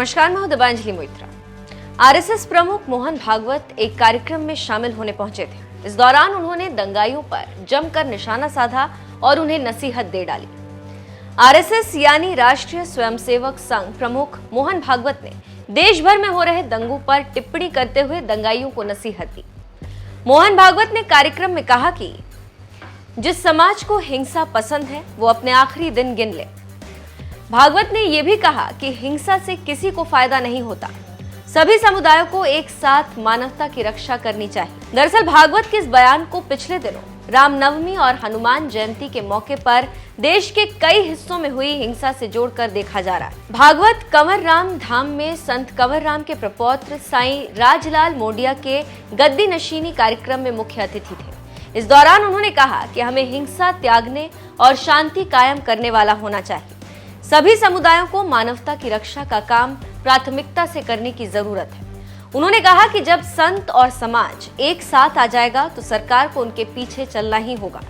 नमस्कार, मैं हूं दिव्यांजलि मोइत्रा। आरएसएस प्रमुख मोहन भागवत एक कार्यक्रम में शामिल होने पहुंचे थे। इस दौरान उन्होंने दंगाइयों पर जमकर निशाना साधा और उन्हें नसीहत दे डाली। आरएसएस यानी राष्ट्रीय स्वयंसेवक संघ प्रमुख मोहन भागवत ने देश भर में हो रहे दंगों पर टिप्पणी करते हुए दंगाइयों को नसीहत दी। मोहन भागवत ने कार्यक्रम में कहा कि जिस समाज को हिंसा पसंद है वो अपने आखिरी दिन गिन ले। भागवत ने यह भी कहा कि हिंसा से किसी को फायदा नहीं होता, सभी समुदायों को एक साथ मानवता की रक्षा करनी चाहिए। दरअसल भागवत के इस बयान को पिछले दिनों रामनवमी और हनुमान जयंती के मौके पर देश के कई हिस्सों में हुई हिंसा से जोड़कर देखा जा रहा है। भागवत कंवर राम धाम में संत कंवर राम के प्रपौत्र साईं राजलाल मोडिया के गद्दी नशीनी कार्यक्रम में मुख्य अतिथि थे। इस दौरान उन्होंने कहा कि हमें हिंसा त्यागने और शांति कायम करने वाला होना चाहिए। सभी समुदायों को मानवता की रक्षा का काम प्राथमिकता से करने की जरूरत है। उन्होंने कहा कि जब संत और समाज एक साथ आ जाएगा तो सरकार को उनके पीछे चलना ही होगा।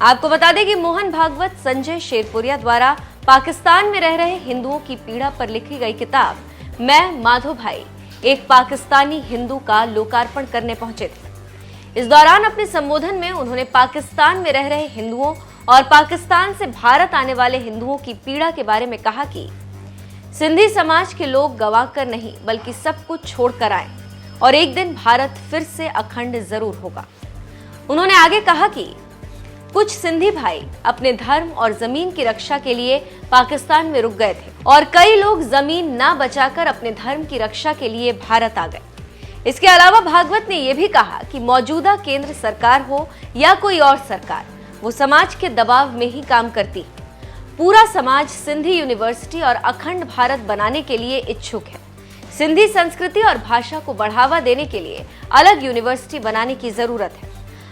आपको बता दें कि मोहन भागवत संजय शेरपुरिया द्वारा पाकिस्तान में रह रहे हिंदुओं की पीड़ा पर लिखी गई किताब मैं माधो भाई एक पाकिस्तानी हिंदू का लोकार्पण करने पहुंचे थे। इस दौरान अपने संबोधन में उन्होंने पाकिस्तान में रह रहे हिंदुओं और पाकिस्तान से भारत आने वाले हिंदुओं की पीड़ा के बारे में कहा कि सिंधी समाज के लोग गंवाकर नहीं बल्कि सब कुछ छोड़कर आए और एक दिन भारत फिर से अखंड जरूर होगा। उन्होंने आगे कहा कि कुछ सिंधी भाई अपने धर्म और जमीन की रक्षा के लिए पाकिस्तान में रुक गए थे और कई लोग जमीन ना बचाकर अपने धर्म की रक्षा के लिए भारत आ गए। इसके अलावा भागवत ने यह भी कहा कि मौजूदा केंद्र सरकार हो या कोई और सरकार, वो समाज के दबाव में ही काम करती है। पूरा समाज सिंधी यूनिवर्सिटी और अखंड भारत बनाने के लिए इच्छुक है। सिंधी संस्कृति और भाषा को बढ़ावा देने के लिए अलग यूनिवर्सिटी बनाने की जरूरत है।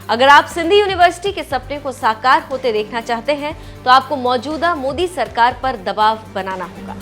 अगर आप सिंधी यूनिवर्सिटी के सपने को साकार होते देखना चाहते हैं तो आपको मौजूदा मोदी सरकार पर दबाव बनाना होगा।